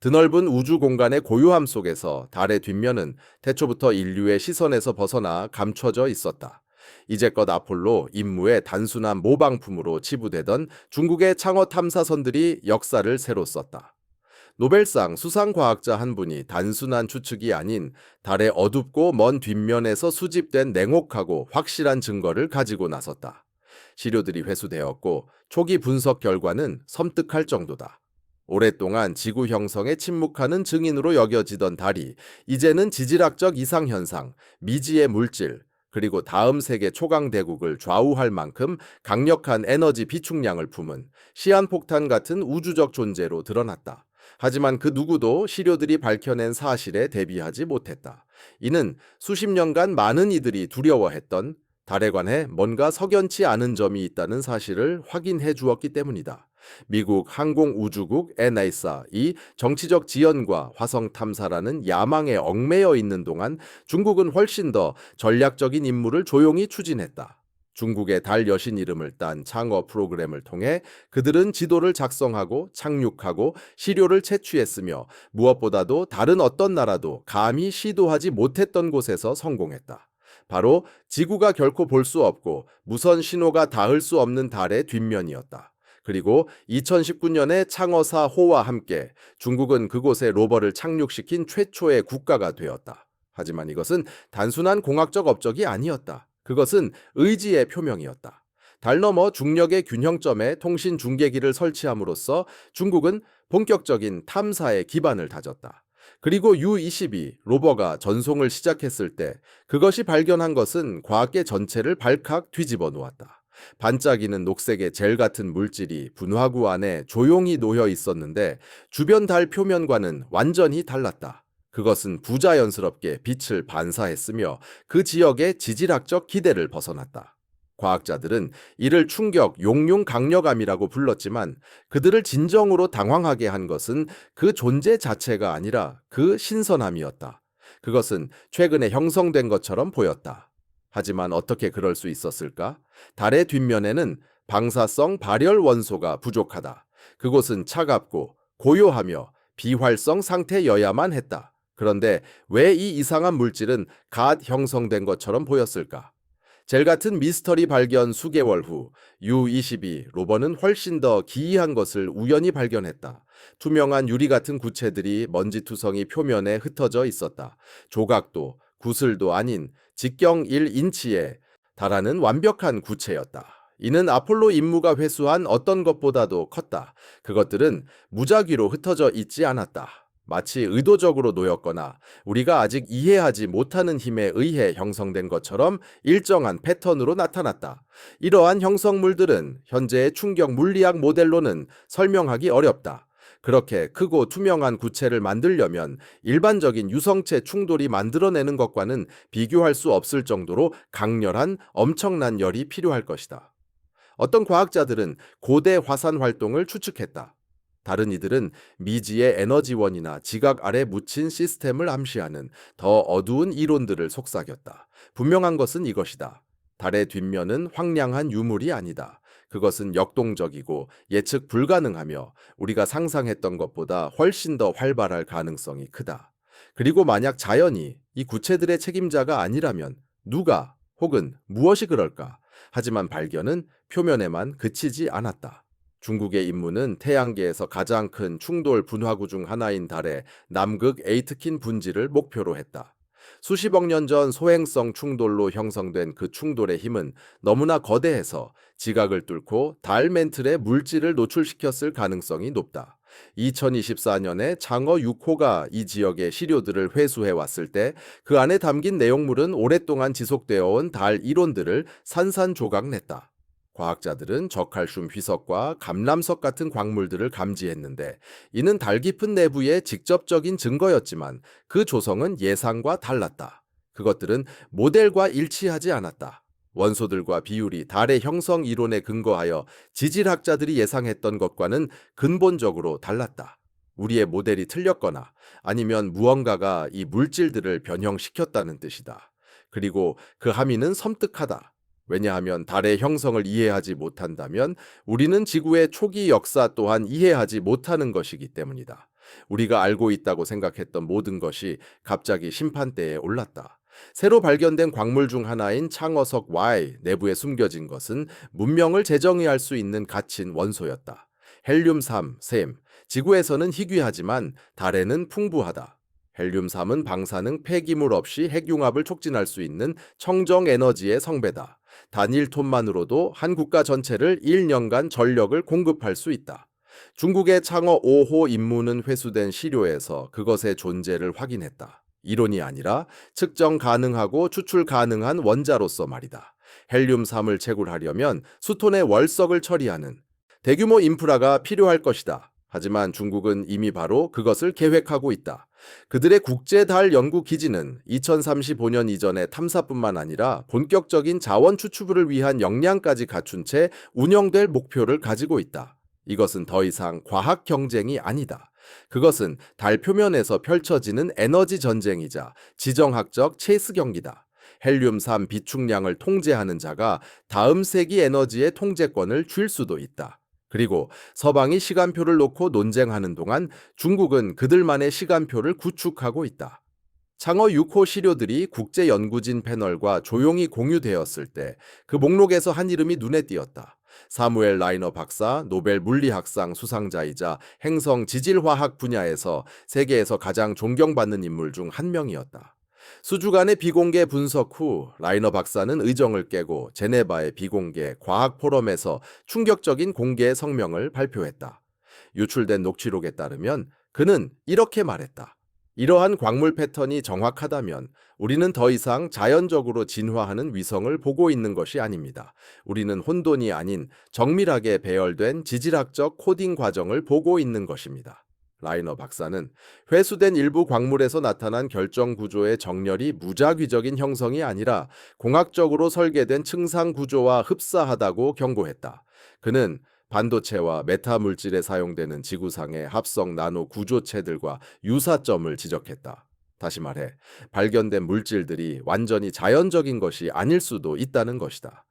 드넓은 우주 공간의 고요함 속에서 달의 뒷면은 태초부터 인류의 시선에서 벗어나 감춰져 있었다. 이제껏 아폴로 임무의 단순한 모방품으로 치부되던 중국의 창어 탐사선들이 역사를 새로 썼다. 노벨상 수상 과학자 한 분이 단순한 추측이 아닌 달의 어둡고 먼 뒷면에서 수집된 냉혹하고 확실한 증거를 가지고 나섰다. 시료들이 회수되었고 초기 분석 결과는 섬뜩할 정도다. 오랫동안 지구 형성에 침묵하는 증인으로 여겨지던 달이 이제는 지질학적 이상현상, 미지의 물질, 그리고 다음 세계 초강대국을 좌우할 만큼 강력한 에너지 비축량을 품은 시한폭탄 같은 우주적 존재로 드러났다. 하지만 그 누구도 시료들이 밝혀낸 사실에 대비하지 못했다. 이는 수십 년간 많은 이들이 두려워했던 달에 관해 뭔가 석연치 않은 점이 있다는 사실을 확인해 주었기 때문이다. 미국 항공우주국 NASA 이 정치적 지연과 화성 탐사라는 야망에 얽매여 있는 동안 중국은 훨씬 더 전략적인 임무를 조용히 추진했다. 중국의 달 여신 이름을 딴 창어 프로그램을 통해 그들은 지도를 작성하고 착륙하고 시료를 채취했으며 무엇보다도 다른 어떤 나라도 감히 시도하지 못했던 곳에서 성공했다. 바로 지구가 결코 볼 수 없고 무선 신호가 닿을 수 없는 달의 뒷면이었다. 그리고 2019년에 창어사 호와 함께 중국은 그곳에 로버를 착륙시킨 최초의 국가가 되었다. 하지만 이것은 단순한 공학적 업적이 아니었다. 그것은 의지의 표명이었다. 달 너머 중력의 균형점에 통신 중계기를 설치함으로써 중국은 본격적인 탐사의 기반을 다졌다. 그리고 U-22 로버가 전송을 시작했을 때 그것이 발견한 것은 과학계 전체를 발칵 뒤집어 놓았다. 반짝이는 녹색의 젤 같은 물질이 분화구 안에 조용히 놓여 있었는데 주변 달 표면과는 완전히 달랐다. 그것은 부자연스럽게 빛을 반사했으며 그 지역의 지질학적 기대를 벗어났다. 과학자들은 이를 충격 용융 강력암이라고 불렀지만 그들을 진정으로 당황하게 한 것은 그 존재 자체가 아니라 그 신선함이었다. 그것은 최근에 형성된 것처럼 보였다. 하지만 어떻게 그럴 수 있었을까? 달의 뒷면에는 방사성 발열 원소가 부족하다. 그곳은 차갑고 고요하며 비활성 상태여야만 했다. 그런데 왜 이 이상한 물질은 갓 형성된 것처럼 보였을까? 젤 같은 미스터리 발견 수개월 후 U-22 로버는 훨씬 더 기이한 것을 우연히 발견했다. 투명한 유리 같은 구체들이 먼지투성이 표면에 흩어져 있었다. 조각도 구슬도 아닌 직경 1인치에 달하는 완벽한 구체였다. 이는 아폴로 임무가 회수한 어떤 것보다도 컸다. 그것들은 무작위로 흩어져 있지 않았다. 마치 의도적으로 놓였거나 우리가 아직 이해하지 못하는 힘에 의해 형성된 것처럼 일정한 패턴으로 나타났다. 이러한 형성물들은 현재의 충격 물리학 모델로는 설명하기 어렵다. 그렇게 크고 투명한 구체를 만들려면 일반적인 유성체 충돌이 만들어내는 것과는 비교할 수 없을 정도로 강렬한 엄청난 열이 필요할 것이다. 어떤 과학자들은 고대 화산 활동을 추측했다. 다른 이들은 미지의 에너지원이나 지각 아래 묻힌 시스템을 암시하는 더 어두운 이론들을 속삭였다. 분명한 것은 이것이다. 달의 뒷면은 황량한 유물이 아니다. 그것은 역동적이고 예측 불가능하며 우리가 상상했던 것보다 훨씬 더 활발할 가능성이 크다. 그리고 만약 자연이 이 구체들의 책임자가 아니라면 누가 혹은 무엇이 그럴까? 하지만 발견은 표면에만 그치지 않았다. 중국의 임무는 태양계에서 가장 큰 충돌 분화구 중 하나인 달의 남극 에이트킨 분지를 목표로 했다. 수십억 년 전 소행성 충돌로 형성된 그 충돌의 힘은 너무나 거대해서 지각을 뚫고 달 멘틀에 물질을 노출시켰을 가능성이 높다. 2024년에 장어 6호가 이 지역의 시료들을 회수해 왔을 때 그 안에 담긴 내용물은 오랫동안 지속되어 온 달 이론들을 산산조각냈다. 과학자들은 저칼슘 희석과 감람석 같은 광물들을 감지했는데 이는 달 깊은 내부의 직접적인 증거였지만 그 조성은 예상과 달랐다. 그것들은 모델과 일치하지 않았다. 원소들과 비율이 달의 형성 이론에 근거하여 지질학자들이 예상했던 것과는 근본적으로 달랐다. 우리의 모델이 틀렸거나 아니면 무언가가 이 물질들을 변형시켰다는 뜻이다. 그리고 그 함의는 섬뜩하다. 왜냐하면 달의 형성을 이해하지 못한다면 우리는 지구의 초기 역사 또한 이해하지 못하는 것이기 때문이다. 우리가 알고 있다고 생각했던 모든 것이 갑자기 심판대에 올랐다. 새로 발견된 광물 중 하나인 창어석 Y 내부에 숨겨진 것은 문명을 재정의할 수 있는 갇힌 원소였다. 헬륨-3, 셈. 지구에서는 희귀하지만 달에는 풍부하다. 헬륨-3은 방사능 폐기물 없이 핵융합을 촉진할 수 있는 청정 에너지의 성배다. 단 1톤만으로도 한 국가 전체를 1년간 전력을 공급할 수 있다. 중국의 창어 5호 임무는 회수된 시료에서 그것의 존재를 확인했다. 이론이 아니라 측정 가능하고 추출 가능한 원자로서 말이다. 헬륨-3을 채굴하려면 수톤의 월석을 처리하는 대규모 인프라가 필요할 것이다. 하지만 중국은 이미 바로 그것을 계획하고 있다. 그들의 국제달 연구 기지는 2035년 이전의 탐사뿐만 아니라 본격적인 자원 추출을 위한 역량까지 갖춘 채 운영될 목표를 가지고 있다. 이것은 더 이상 과학 경쟁이 아니다. 그것은 달 표면에서 펼쳐지는 에너지 전쟁이자 지정학적 체스 경기다. 헬륨-3 비축량을 통제하는 자가 다음 세기 에너지의 통제권을 쥘 수도 있다. 그리고 서방이 시간표를 놓고 논쟁하는 동안 중국은 그들만의 시간표를 구축하고 있다. 창어 6호 시료들이 국제연구진 패널과 조용히 공유되었을 때 그 목록에서 한 이름이 눈에 띄었다. 사무엘 라이너 박사, 노벨 물리학상 수상자이자 행성 지질화학 분야에서 세계에서 가장 존경받는 인물 중 한 명이었다. 수주간의 비공개 분석 후 라이너 박사는 의정을 깨고 제네바의 비공개 과학 포럼에서 충격적인 공개 성명을 발표했다. 유출된 녹취록에 따르면 그는 이렇게 말했다. 이러한 광물 패턴이 정확하다면 우리는 더 이상 자연적으로 진화하는 위성을 보고 있는 것이 아닙니다. 우리는 혼돈이 아닌 정밀하게 배열된 지질학적 코딩 과정을 보고 있는 것입니다. 라이너 박사는 회수된 일부 광물에서 나타난 결정 구조의 정렬이 무작위적인 형성이 아니라 공학적으로 설계된 층상 구조와 흡사하다고 경고했다. 그는 반도체와 메타 물질에 사용되는 지구상의 합성 나노 구조체들과 유사점을 지적했다. 다시 말해, 발견된 물질들이 완전히 자연적인 것이 아닐 수도 있다는 것이다.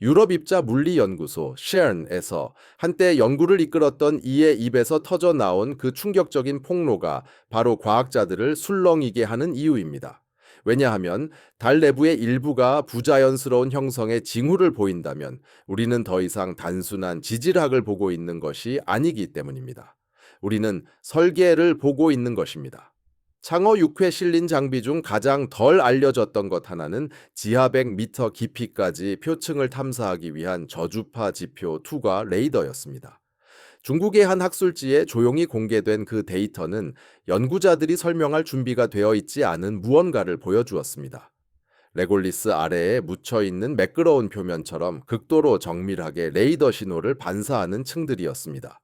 유럽 입자 물리연구소 셰른에서 한때 연구를 이끌었던 이의 입에서 터져 나온 그 충격적인 폭로가 바로 과학자들을 술렁이게 하는 이유입니다. 왜냐하면 달 내부의 일부가 부자연스러운 형성의 징후를 보인다면 우리는 더 이상 단순한 지질학을 보고 있는 것이 아니기 때문입니다. 우리는 설계를 보고 있는 것입니다. 창어 6회 실린 장비 중 가장 덜 알려졌던 것 하나는 지하 100m 깊이까지 표층을 탐사하기 위한 저주파 지표 투과 레이더였습니다. 중국의 한 학술지에 조용히 공개된 그 데이터는 연구자들이 설명할 준비가 되어 있지 않은 무언가를 보여주었습니다. 레골리스 아래에 묻혀있는 매끄러운 표면처럼 극도로 정밀하게 레이더 신호를 반사하는 층들이었습니다.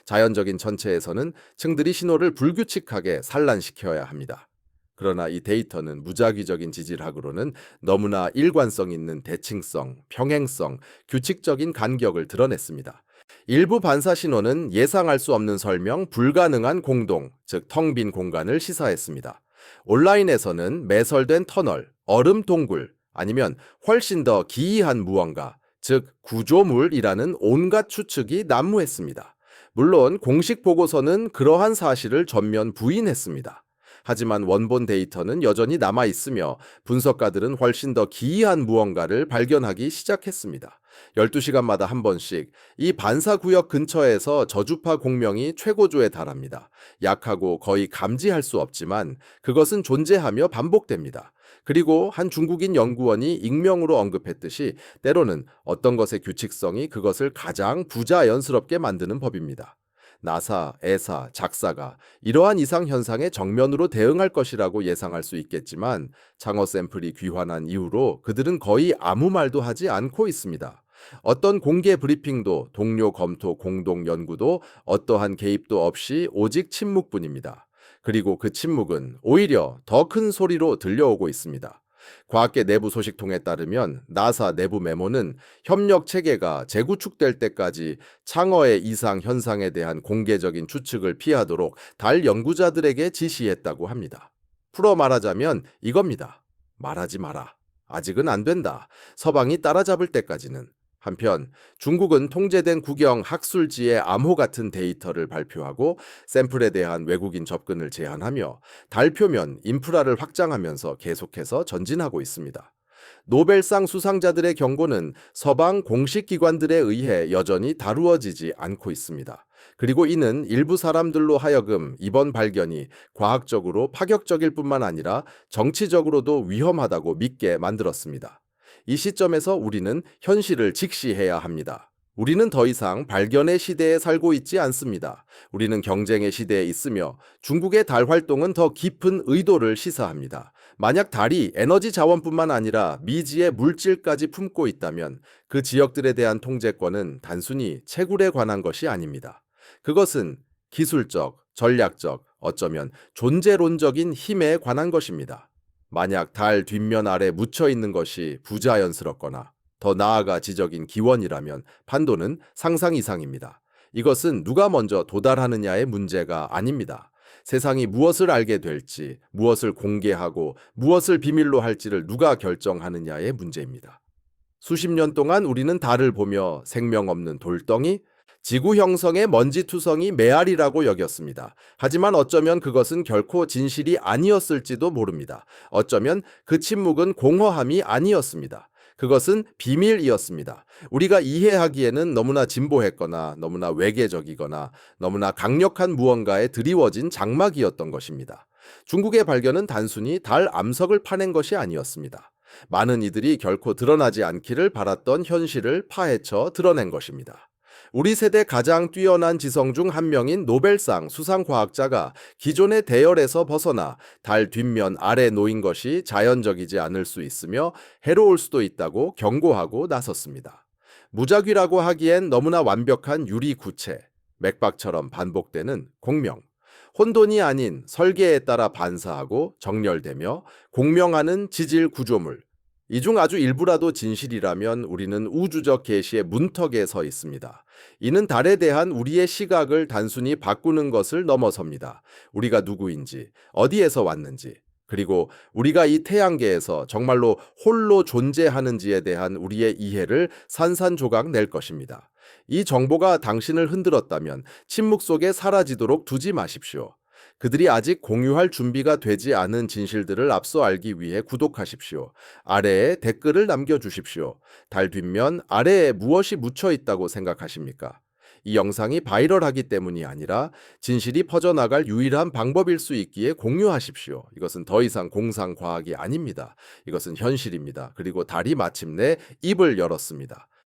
자연적인 천체에서는 층들이 신호를 불규칙하게 산란시켜야 합니다. 그러나 이 데이터는 무작위적인 지질학으로는 너무나 일관성 있는 대칭성, 평행성, 규칙적인 간격을 드러냈습니다. 일부 반사 신호는 예상할 수 없는 설명, 불가능한 공동, 즉 텅 빈 공간을 시사했습니다. 온라인에서는 매설된 터널, 얼음 동굴, 아니면 훨씬 더 기이한 무언가, 즉 구조물이라는 온갖 추측이 난무했습니다. 물론 공식 보고서는 그러한 사실을 전면 부인했습니다. 하지만 원본 데이터는 여전히 남아 있으며 분석가들은 훨씬 더 기이한 무언가를 발견하기 시작했습니다. 12시간마다 한 번씩 이 반사구역 근처에서 저주파 공명이 최고조에 달합니다. 약하고 거의 감지할 수 없지만 그것은 존재하며 반복됩니다. 그리고 한 중국인 연구원이 익명으로 언급했듯이 때로는 어떤 것의 규칙성이 그것을 가장 부자연스럽게 만드는 법입니다. 나사, 에사, 작사가 이러한 이상 현상에 정면으로 대응할 것이라고 예상할 수 있겠지만 창어 샘플이 귀환한 이후로 그들은 거의 아무 말도 하지 않고 있습니다. 어떤 공개 브리핑도 동료 검토 공동 연구도 어떠한 개입도 없이 오직 침묵뿐입니다. 그리고 그 침묵은 오히려 더 큰 소리로 들려오고 있습니다. 과학계 내부 소식통에 따르면 나사 내부 메모는 협력 체계가 재구축될 때까지 창어의 이상 현상에 대한 공개적인 추측을 피하도록 달 연구자들에게 지시했다고 합니다. 풀어 말하자면 이겁니다. 말하지 마라. 아직은 안 된다. 서방이 따라잡을 때까지는. 한편 중국은 통제된 국영 학술지의 암호 같은 데이터를 발표하고 샘플에 대한 외국인 접근을 제한하며 달 표면 인프라를 확장하면서 계속해서 전진하고 있습니다. 노벨상 수상자들의 경고는 서방 공식 기관들에 의해 여전히 다루어지지 않고 있습니다. 그리고 이는 일부 사람들로 하여금 이번 발견이 과학적으로 파격적일 뿐만 아니라 정치적으로도 위험하다고 믿게 만들었습니다. 이 시점에서 우리는 현실을 직시해야 합니다. 우리는 더 이상 발견의 시대에 살고 있지 않습니다. 우리는 경쟁의 시대에 있으며 중국의 달 활동은 더 깊은 의도를 시사합니다. 만약 달이 에너지 자원뿐만 아니라 미지의 물질까지 품고 있다면 그 지역들에 대한 통제권은 단순히 채굴에 관한 것이 아닙니다. 그것은 기술적, 전략적, 어쩌면 존재론적인 힘에 관한 것입니다. 만약 달 뒷면 아래 묻혀 있는 것이 부자연스럽거나 더 나아가 지적인 기원이라면 판도는 상상 이상입니다. 이것은 누가 먼저 도달하느냐의 문제가 아닙니다. 세상이 무엇을 알게 될지, 무엇을 공개하고 무엇을 비밀로 할지를 누가 결정하느냐의 문제입니다. 수십 년 동안 우리는 달을 보며 생명 없는 돌덩이, 지구 형성의 먼지투성이 메아리라고 여겼습니다. 하지만 어쩌면 그것은 결코 진실이 아니었을지도 모릅니다. 어쩌면 그 침묵은 공허함이 아니었습니다. 그것은 비밀이었습니다. 우리가 이해하기에는 너무나 진보했거나 너무나 외계적이거나 너무나 강력한 무언가에 드리워진 장막이었던 것입니다. 중국의 발견은 단순히 달 암석을 파낸 것이 아니었습니다. 많은 이들이 결코 드러나지 않기를 바랐던 현실을 파헤쳐 드러낸 것입니다. 우리 세대 가장 뛰어난 지성 중 한 명인 노벨상 수상 과학자가 기존의 대열에서 벗어나 달 뒷면 아래 놓인 것이 자연적이지 않을 수 있으며 해로울 수도 있다고 경고하고 나섰습니다. 무작위라고 하기엔 너무나 완벽한 유리 구체, 맥박처럼 반복되는 공명, 혼돈이 아닌 설계에 따라 반사하고 정렬되며 공명하는 지질 구조물, 이 중 아주 일부라도 진실이라면 우리는 우주적 계시의 문턱에 서 있습니다. 이는 달에 대한 우리의 시각을 단순히 바꾸는 것을 넘어섭니다. 우리가 누구인지, 어디에서 왔는지, 그리고 우리가 이 태양계에서 정말로 홀로 존재하는지에 대한 우리의 이해를 산산조각 낼 것입니다. 이 정보가 당신을 흔들었다면 침묵 속에 사라지도록 두지 마십시오. 그들이 아직 공유할 준비가 되지 않은 진실들을 앞서 알기 위해 구독하십시오. 아래에 댓글을 남겨주십시오. 달 뒷면 아래에 무엇이 묻혀 있다고 생각하십니까? 이 영상이 바이럴하기 때문이 아니라 진실이 퍼져나갈 유일한 방법일 수 있기에 공유하십시오. 이것은 더 이상 공상과학이 아닙니다. 이것은 현실입니다. 그리고 달이 마침내 입을 열었습니다.